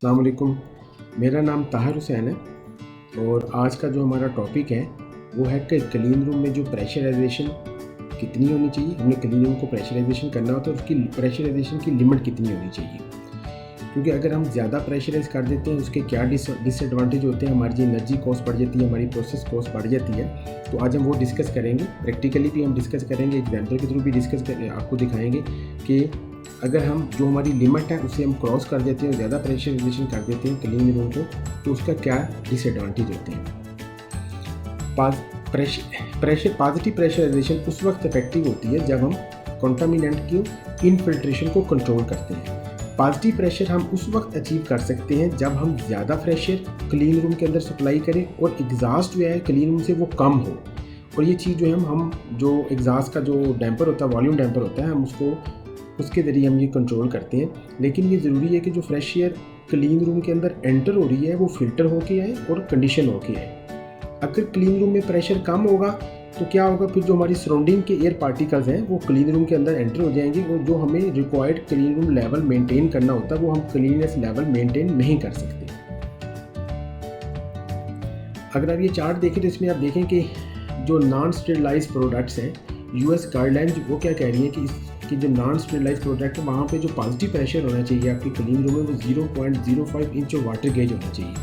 अस्सलाम वालेकुम। मेरा नाम ताहिर हुसैन है और आज का जो हमारा टॉपिक है वो है कि क्लीन रूम में जो प्रेशराइजेशन कितनी होनी चाहिए। हमने क्लीन रूम को प्रेशराइजेशन करना होता है, उसकी प्रेशराइजेशन की लिमिट कितनी होनी चाहिए। क्योंकि अगर हम ज़्यादा प्रेशराइज कर देते हैं उसके क्या डिसएडवांटेज होते हैं, हमारी एनर्जी कॉस्ट बढ़ जाती है, हमारी प्रोसेस कॉस्ट बढ़ जाती है। तो आज हम वो डिस्कस करेंगे, प्रैक्टिकली भी हम डिस्कस करेंगे, एग्जाम्पल के थ्रू भी डिस्कस कर आपको दिखाएंगे कि अगर हम जो हमारी लिमिट है उसे हम क्रॉस कर देते हैं, ज़्यादा प्रेशराइजेशन कर देते हैं क्लीन रूम को, तो उसका क्या डिसएडवांटेज होते हैं। पॉजिटिव प्रेशराइजेशन उस वक्त इफेक्टिव होती है जब हम कंटामिनेंट की इनफिल्ट्रेशन को कंट्रोल करते हैं। पॉजिटिव प्रेशर हम उस वक्त अचीव कर सकते हैं जब हम ज़्यादा प्रेशर क्लीन रूम के अंदर सप्लाई करें और एग्जॉस्ट जो है क्लीन रूम से वो कम हो। और ये चीज़ जो है हम जो एग्जॉस्ट का जो डैम्पर होता है, वॉल्यूम डैम्पर होता है, हम उसके ज़रिए हम ये कंट्रोल करते हैं। लेकिन ये ज़रूरी है कि जो फ्रेश एयर क्लीन रूम के अंदर एंटर हो रही है वो फ़िल्टर होके आए और कंडीशन होके आए। अगर क्लीन रूम में प्रेशर कम होगा तो क्या होगा, फिर जो हमारी सराउंडिंग के एयर पार्टिकल्स हैं वो क्लीन रूम के अंदर एंटर हो जाएंगे और जो हमें required clean room level maintain करना होता है वो हम क्लीननेस लेवल मेंटेन नहीं कर सकते। अगर आप ये चार्ट देखें तो इसमें आप देखें कि जो नॉन स्टेरिलाइज्ड प्रोडक्ट्स हैं, यूएस गाइडलाइंस वो क्या कह रही है कि जो नॉन स्टेरिलाइज्ड प्रोडक्ट है वहाँ पे जो पॉजिटिव प्रेशर होना चाहिए आपकी क्लीन रूम में वो 0.05 इंच वाटर गेज होना चाहिए।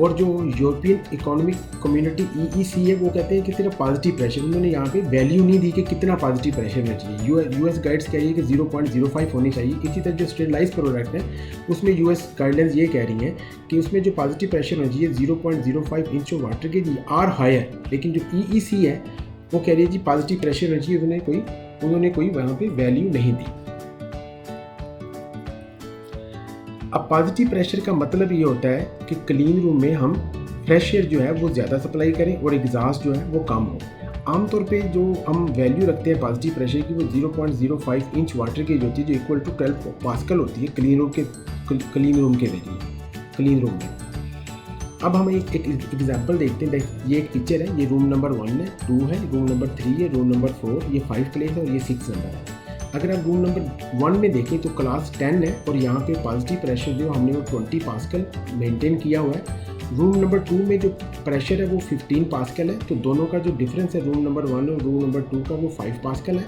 और जो यूरोपियन इकोनॉमिक कम्युनिटी EEC है वो कहते हैं कि सिर्फ पॉजिटिव प्रेशर, उन्होंने यहाँ पे वैल्यू नहीं दी कि कितना पॉजिटिव प्रेशर होना चाहिए। यूएस गाइड्स कह रही है कि 0.05 होनी चाहिए। इसी तरह जो स्टेरिलाइज्ड प्रोडक्ट है उसमें यूएस गाइडलाइंस ये कह रही हैं कि उसमें जो पॉजिटिव प्रेशर होना चाहिए 0.05 inch water gauge or higher. लेकिन जो EEC है वो कह रही है जी पॉजिटिव प्रेशर होना चाहिए, उन्होंने कोई वहाँ पे वैल्यू नहीं दी। अब पॉजिटिव प्रेशर का मतलब ये होता है कि क्लीन रूम में हम फ्रेश एयर जो है वो ज़्यादा सप्लाई करें और एग्जॉस्ट जो है वो कम हो। आमतौर पे जो हम वैल्यू रखते हैं पॉजिटिव प्रेशर की वो 0.05 इंच वाटर गेज होती है, जो इक्वल टू 12 पास्कल होती है क्लीन रूम के जरिए क्लीन रूम में। अब हम एक एग्जांपल देखते हैं। ये एक पिक्चर है, ये रूम नंबर 1 है, 2 है, रूम नंबर 3 है, रूम नंबर 4, ये 5 प्लेस है और ये 6 नंबर है। अगर आप रूम नंबर 1 में देखें तो क्लास 10 है और यहाँ पे पॉजिटिव प्रेशर जो हमने वो 20 पास्कल मेंटेन किया हुआ है। रूम नंबर 2 में जो प्रेशर है वो 15 पास्कल है, तो दोनों का जो डिफरेंस है रूम नंबर 1 और रूम नंबर 2 का वो 5 पास्कल है।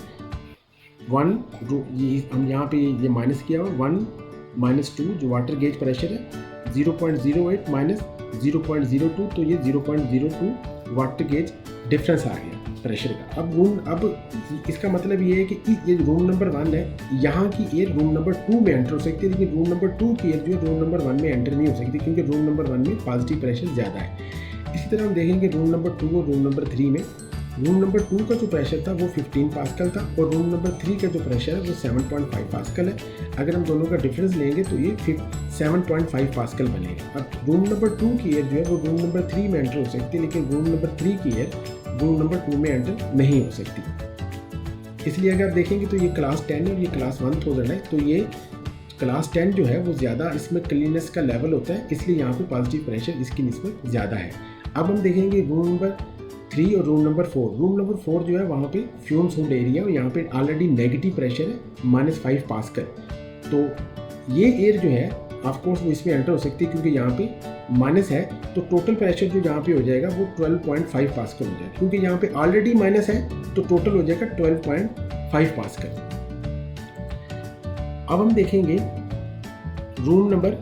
ये हम यहाँ पे ये माइनस किया हुआ 1 - 2 जो वाटर गेज प्रेशर है 0.08 माइनस 0.02, तो ये 0.02 वाटर गेज डिफरेंस आ गया प्रेशर का। अब इसका मतलब ये है कि ये रूम नंबर 1 है, यहाँ की एयर रूम नंबर 2 में एंटर हो सकती है, लेकिन रूम नंबर 2 की एयर जो है रूम नंबर 1 में एंटर नहीं हो सकती क्योंकि रूम नंबर 1 में पॉजिटिव प्रेशर ज़्यादा है। इसी तरह हम देखेंगे रूम नंबर 2 और रूम नंबर 3 में, रूम नंबर 2 का जो प्रेशर था वो 15 पास्कल था और रूम नंबर 3 का जो प्रेशर है वो 7.5 पास्कल है। अगर हम दोनों का डिफरेंस लेंगे तो ये 7.5 पास्कल बनेगा। अब रूम नंबर 2 की एयर जो है वो रूम नंबर 3 में एंटर हो सकती है, लेकिन रूम नंबर 3 की एयर रूम नंबर 2 में एंटर नहीं हो सकती। इसलिए अगर आप देखेंगे तो ये क्लास 10 है और ये क्लास 1000 है, तो ये क्लास 10 जो है वो ज़्यादा इसमें क्लीननेस का लेवल होता है, इसलिए यहाँ पे पॉजिटिव प्रेशर इसकी निस्बत ज़्यादा है। अब हम देखेंगे रूम नंबर 3 और रूम नंबर 4। रूम नंबर 4 जो है वहाँ पे फ्यूम्स हुड एरिया और यहाँ पे ऑलरेडी नेगेटिव प्रेशर है -5 पास्कल, तो ये एयर जो है ऑफकोर्स वो इसमें एंटर हो सकती है क्योंकि यहाँ पे माइनस है, तो टोटल प्रेशर जो यहाँ पे हो जाएगा वो 12.5 पास्कल हो जाएगा। क्योंकि यहाँ पे ऑलरेडी माइनस है तो टोटल हो जाएगा 12.5 पास्कल। अब हम देखेंगे रूम नंबर,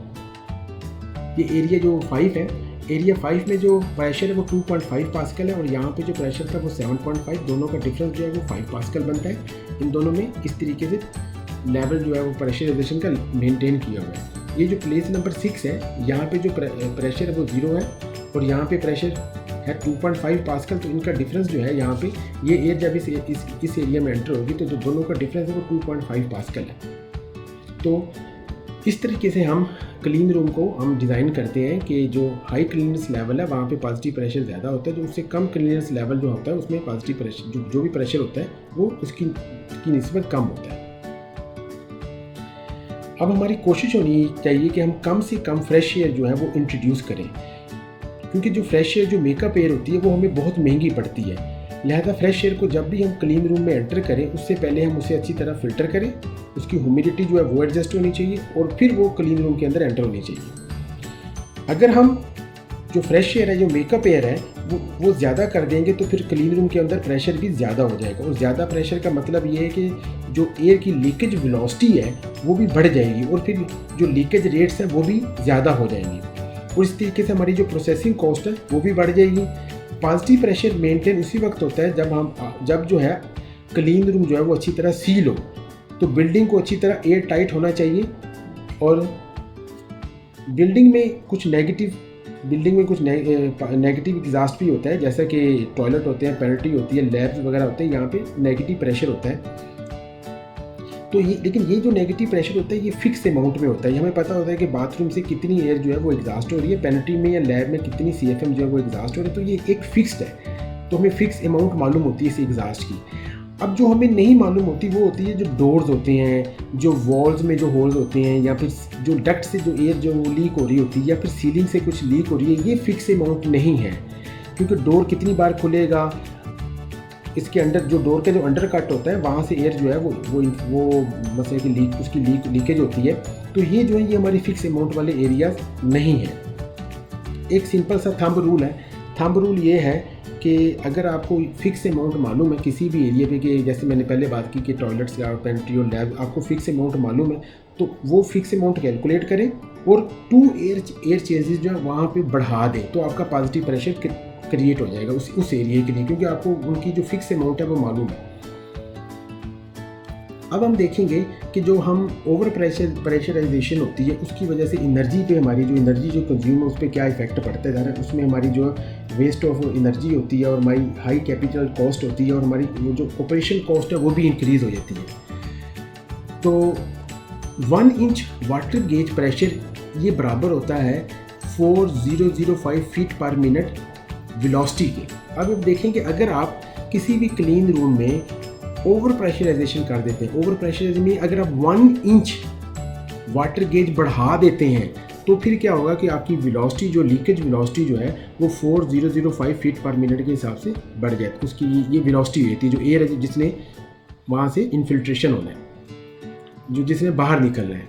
ये एरिया जो 5 है, एरिया 5 में जो प्रेशर है वो 2.5 पास्कल है और यहाँ पे जो प्रेशर था वो 7.5, दोनों का डिफरेंस जो है वो 5 पास्कल बनता है। इन दोनों में इस तरीके से लेवल जो है वो प्रेशराइजेशन का मेंटेन किया हुआ है। ये जो प्लेस नंबर 6 है, यहाँ पे जो प्रेशर है वो 0 है और यहाँ पे प्रेशर है 2.5 पास्कल, तो इनका डिफरेंस जो है यहाँ पे ये एयर जब इस एरिया में एंटर होगी तो जो दोनों का डिफरेंस है वो 2.5 पास्कल है। तो इस तरीके से हम क्लीन रूम को हम डिज़ाइन करते हैं कि जो हाई क्लीननेस लेवल है वहाँ पे पॉजिटिव प्रेशर ज़्यादा होता है, जो उससे कम क्लीननेस लेवल जो होता है उसमें पॉजिटिव प्रेशर जो भी प्रेशर होता है वो उसकी निस्बत कम होता है। अब हमारी कोशिश होनी चाहिए कि हम कम से कम फ्रेश एयर जो है वो इंट्रोड्यूस करें, क्योंकि जो फ्रेश एयर जो मेकअप एयर होती है वो हमें बहुत महंगी पड़ती है। लिहाजा फ्रेश एयर को जब भी हम क्लीन रूम में एंटर करें उससे पहले हम उसे अच्छी तरह फ़िल्टर करें, उसकी ह्यूमिडिटी जो है वो एडजस्ट होनी चाहिए और फिर वो क्लीन रूम के अंदर एंटर होनी चाहिए। अगर हम जो फ्रेश एयर है, जो मेकअप एयर है, वो ज़्यादा कर देंगे तो फिर क्लीन रूम के अंदर प्रेशर भी ज़्यादा हो जाएगा। और ज़्यादा प्रेशर का मतलब ये है कि जो एयर की लीकेज वेलोसिटी है वो भी बढ़ जाएगी और फिर जो लीकेज रेट्स हैं वो भी ज़्यादा हो जाएंगी। और इस तरीके से हमारी जो प्रोसेसिंग कॉस्ट है वो भी बढ़ जाएगी। पॉजिटिव प्रेशर मेंटेन उसी वक्त होता है जब जो है क्लीन रूम जो है वो अच्छी तरह सील हो। तो बिल्डिंग को अच्छी तरह एयर टाइट होना चाहिए। और बिल्डिंग में कुछ नेगेटिव एग्जास्ट भी होता है, जैसा कि टॉयलेट होते हैं, पेनल्टी होती है, लैब्स वगैरह होते हैं, यहाँ पे नेगेटिव प्रेशर होता है। तो लेकिन ये जो नेगेटिव प्रेशर होता है ये फिक्स अमाउंट में होता है। हमें पता होता है कि बाथरूम से कितनी एयर जो है वो एग्जास्ट हो रही है, पेनल्टी में या लैब में कितनी CFM जो है वो एग्जास्ट हो रही है। तो ये एक फिक्स्ड है, तो हमें फिक्स अमाउंट मालूम होती है इस एग्जास्ट की। अब जो हमें नहीं मालूम होती वो होती है जो डोर्स होते हैं, जो वॉल्स में जो होल्स होते हैं, या फिर जो डक्ट से जो एयर जो वो लीक हो रही होती है, या फिर सीलिंग से कुछ लीक हो रही है। ये फिक्स अमाउंट नहीं है, क्योंकि डोर कितनी बार खुलेगा, इसके अंदर जो डोर का जो अंडर कट होता है वहाँ से एयर जो है वो मतलब कि उसकी लीकेज होती है। तो ये जो है ये हमारी फिक्स अमाउंट वाले एरियाज नहीं है। एक सिंपल सा थंब रूल है। थंब रूल ये है कि अगर आपको फिक्स अमाउंट मालूम है किसी भी एरिया पे, कि जैसे मैंने पहले बात की कि टॉयलेट्स या पेंट्री और लैब, आपको फिक्स अमाउंट मालूम है तो वो फिक्स अमाउंट कैलकुलेट करें और 2 एयर चेंजेस जो है वहाँ पे बढ़ा दें, तो आपका पॉजिटिव प्रेशर क्रिएट हो जाएगा उस एरिया के लिए, क्योंकि आपको उनकी जो फिक्स अमाउंट है वो मालूम है। अब हम देखेंगे कि जो हम ओवर प्रेशराइजेशन होती है उसकी वजह से एनर्जी पे, हमारी जो एनर्जी जो कंज्यूम है उस पर क्या इफेक्ट पड़ता जा रहा है। उसमें हमारी जो वेस्ट ऑफ एनर्जी होती है और हमारी हाई कैपिटल कॉस्ट होती है और हमारी वो जो ऑपरेशन कॉस्ट है वो भी इंक्रीज़ हो जाती है। तो 1 इंच वाटर गेज प्रेशर ये बराबर होता है 4005 फीट पर मिनट वेलोसिटी के। अब आप देखेंगे अगर आप किसी भी क्लीन रूम में ओवर प्रेशराइजेशन कर देते हैं, ओवर प्रेशराइजेशन में अगर आप 1 इंच वाटर गेज बढ़ा देते हैं तो फिर क्या होगा कि आपकी वेलोसिटी जो लीकेज वेलोसिटी जो है वो 4005 फीट पर मिनट के हिसाब से बढ़ जाए। उसकी ये वेलोसिटी रहती है जो एयर है जिसने वहाँ से इन्फिल्ट्रेशन होना है, जो जिसने बाहर निकलना है।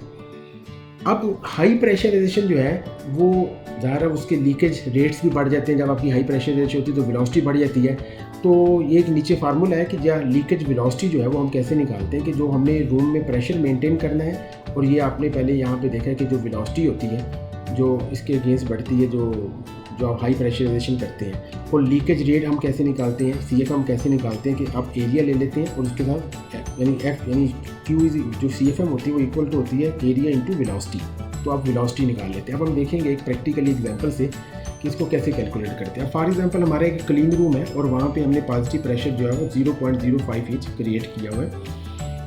अब हाई प्रेशराइजेशन जो है वो ज़्यादा उसके लीकेज रेट्स भी बढ़ जाते हैं। जब आपकी हाई प्रेशराइजेशन होती है तो वेलोसिटी बढ़ जाती है। तो ये एक नीचे फार्मूला है कि या लीकेज वेलोसिटी जो है वो हम कैसे निकालते हैं, कि जो हमने रूम में प्रेशर मेंटेन करना है, और ये आपने पहले यहाँ पे देखा है कि जो वेलोसिटी होती है जो इसके अगेंस्ट बढ़ती है जो आप हाई प्रेशराइजेशन करते हैं, और लीकेज रेट हम कैसे निकालते हैं, CFM कैसे निकालते हैं, कि आप एरिया ले लेते हैं और उसके साथ यानी Q जो CFM होती है वो इक्वल टू होती है एरिया इंटू वेलोसिटी। तो आप वेलोसिटी निकाल लेते हैं। अब हम देखेंगे एक प्रैक्टिकल एग्जांपल से कि इसको कैसे कैलकुलेट करते हैं। फॉर एग्जांपल हमारा एक क्लीन रूम है और वहाँ पे हमने पॉजिटिव प्रेशर जो है वो 0.05 इंच क्रिएट किया हुआ है।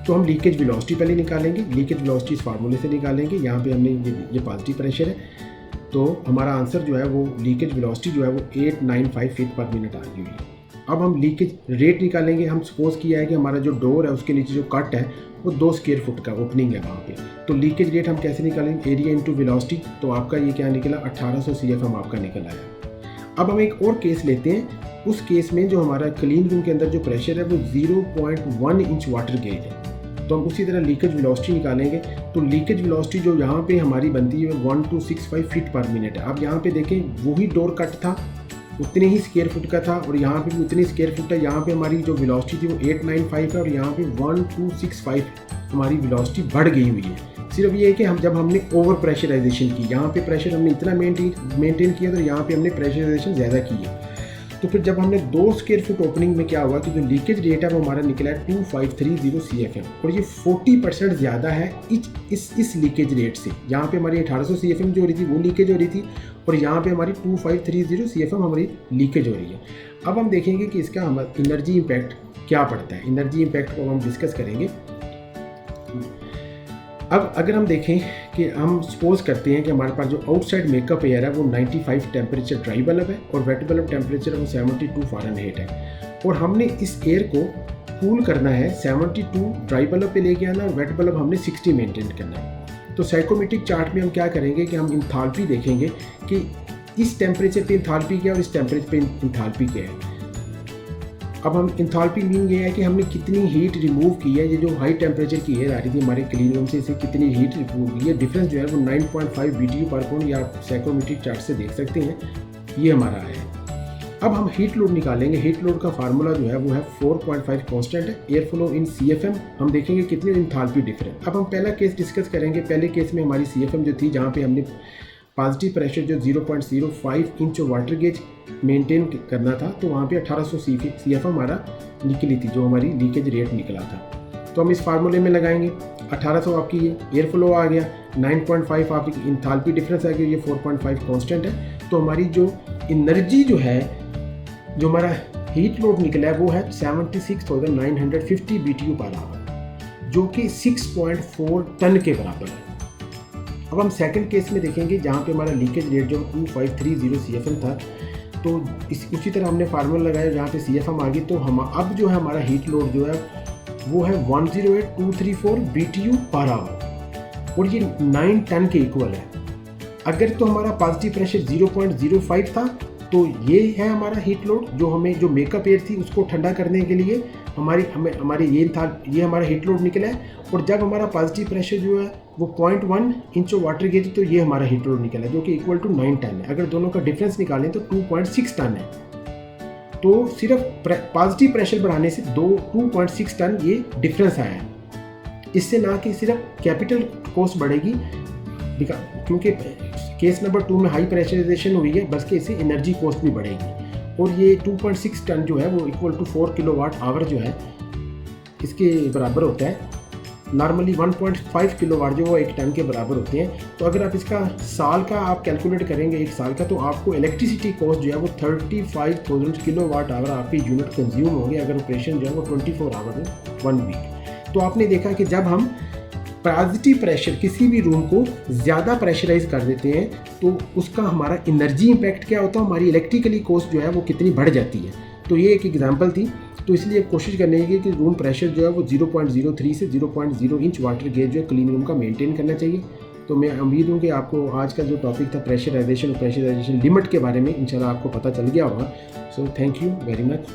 तो हम लीकेज वेलोसिटी पहले निकालेंगे। लीकेज वेलोसिटी इस फार्मूले से निकालेंगे। यहाँ पे हमने ये पॉजिटिव प्रेशर है, तो हमारा आंसर जो है वो लीकेज वेलोसिटी जो है वो 895 फीट पर मिनट आ गई है। अब हम लीकेज रेट निकालेंगे। हम सपोज किया है कि हमारा जो डोर है उसके नीचे जो कट है वो 2 स्क्वायर फुट का ओपनिंग है वहाँ पे। तो लीकेज रेट हम कैसे निकालेंगे, एरिया इंटू वेलोसिटी। तो आपका ये क्या निकला, 1800 CFM आपका निकल आया। अब हम एक और केस लेते हैं। उस केस में जो हमारा क्लीन रूम के अंदर जो प्रेशर है वो 0.1 इंच वाटर गेज है। तो हम उसी तरह लीकेज वेलोसिटी निकालेंगे। तो लीकेज वेलोसिटी जो यहाँ पे हमारी बनती है 1265 फीट पर मिनट है। अब यहाँ पे देखें वही डोर कट था, उतने ही स्क्वायर फुट का था, और यहाँ पे भी उतनी स्क्वायर फुट है। यहाँ पे हमारी जो वेलोसिटी थी वो 895 है और यहाँ पे 1265 हमारी वेलोसिटी बढ़ गई हुई है। सिर्फ ये है कि जब हमने ओवर प्रेशराइजेशन की, यहाँ पे प्रेशर हमने इतना मेंटेन किया तो यहाँ पे हमने प्रेशराइजेशन ज़्यादा की है। तो फिर जब हमने 2 स्क्वायर फुट ओपनिंग में क्या हुआ कि जो लीकेज रेट है वो हमारा निकला है 2530 CFM, और ये 40% ज़्यादा है इस लीकेज रेट से। यहाँ पे हमारी 1800 CFM जो हो रही थी वो लीकेज हो रही थी, और यहाँ पे हमारी 2530 CFM हमारी लीकेज हो रही है। अब हम देखेंगे कि इसका हमारा एनर्जी इम्पैक्ट क्या पड़ता है। एनर्जी इम्पैक्ट को हम डिस्कस करेंगे। अब अगर हम देखें कि हम सपोज करते हैं कि हमारे पास जो आउटसाइड मेकअप एयर है वो 95 टेम्परेचर ड्राई बल्ब है और वेट बल्ब टेम्परेचर है वो 72 फ़ारेनहाइट है, और हमने इस एयर को कूल करना है 72 ड्राई बल्ब पे लेके आना, और वेट बल्ब हमने 60 मेंटेन करना है। तो साइकोमेट्रिक चार्ट में हम क्या करेंगे कि हम इंथाल्पी देखेंगे कि इस टेम्परेचर पे इंथाल्पी क्या है और इस टेम्परेचर पे इंथाल्पी क्या है। अब हम इंथैल्पी मीन ये है कि हमने कितनी हीट रिमूव की है। ये जो हाई टेम्परेचर की एयर आ रही थी हमारे क्लीन रूम से, इसे कितनी हीट रिमूव की है। डिफरेंस जो है वो 9.5 BTU पर पाउंड या आप साइकोमेट्रिक चार्ट से देख सकते हैं, ये हमारा है। अब हम हीट लोड निकालेंगे। हीट लोड का फार्मूला जो है वो है 4.5 कांस्टेंट है। एयर फ्लो इन CFM हम देखेंगे कितनी इंथैल्पी डिफरेंस। अब हम पहला केस डिस्कस करेंगे। पहले केस में हमारी CFM जो थी, जहाँ पे हमने पॉजिटिव प्रेशर जो 0.05 इंच वाटर गेज मेंटेन करना था, तो वहाँ पे 1800 CFM हमारा निकली थी, जो हमारी लीकेज रेट निकला था। तो हम इस फार्मूले में लगाएंगे 1800 आपकी ये एयर फ्लो आ गया, 9.5 आपकी इंथैल्पी डिफरेंस आ गया, ये 4.5 कांस्टेंट है। तो हमारी जो एनर्जी जो है, जो हमारा हीट लोड निकला है वो है 76,950 BTU पर आवर, जो कि 6.4 टन के बराबर है। अब हम सेकंड केस में देखेंगे, जहाँ पे हमारा लीकेज रेट जो 2530 CFM था। तो उसी तरह हमने फार्मूला लगाया, जहाँ पे CFM आ गई। तो हम अब जो है हमारा हीट लोड जो है वो है 108,234 BTU पर आवर, और ये 9 टन के इक्वल है। अगर तो हमारा पॉजिटिव प्रेशर 0.05 था, तो ये है हमारा हीट लोड, जो हमें जो मेकअप एयर थी उसको ठंडा करने के लिए हमारे ये हमारा हीट लोड निकला है। और जब हमारा पॉजिटिव प्रेशर जो है वो 0.1 इंच वाटर गेज, तो ये हमारा हीट लोड निकला है, जो कि इक्वल टू 9 टन है। अगर दोनों का डिफरेंस निकालें तो 2.6 टन है। तो सिर्फ पॉजिटिव प्रेशर बढ़ाने से 2.6 टन ये डिफरेंस आया है। इससे ना कि सिर्फ कैपिटल कॉस्ट बढ़ेगी, क्योंकि केस नंबर 2 में हाई प्रेशराइजेशन हुई है, बल्कि इससे एनर्जी कॉस्ट भी बढ़ेगी। और ये 2.6 टन जो है वो इक्वल टू 4 किलोवाट आवर जो है इसके बराबर होता है। नॉर्मली 1.5 किलोवाट जो वो 1 टन के बराबर होते हैं। तो अगर आप इसका साल का आप कैलकुलेट करेंगे, 1 साल का, तो आपको इलेक्ट्रिसिटी कॉस्ट जो है वो 35,000 किलोवाट आवर आपके यूनिट कंज्यूम होंगे, अगर ऑपरेशन जो है वो 24 आवर में 1 वीक। तो आपने देखा कि जब हम पॉजिटिव प्रेशर किसी भी रूम को ज़्यादा प्रेशराइज कर देते हैं, तो उसका हमारा एनर्जी इम्पैक्ट क्या होता है, हमारी इलेक्ट्रिकली कॉस्ट जो है वो कितनी बढ़ जाती है। तो ये एक एग्जांपल थी। तो इसलिए कोशिश करनी है कि रूम प्रेशर जो है वो 0.03 से 0.0 इंच वाटर गेज जो है क्लीन रूम का मेंटेन करना चाहिए। तो मैं उम्मीद हूँ कि आपको आज का जो टॉपिक था प्रेशराइजेशन और प्रेशराइजेशन लिमिट के बारे में इंशाल्लाह आपको पता चल गया होगा। So thank you very much.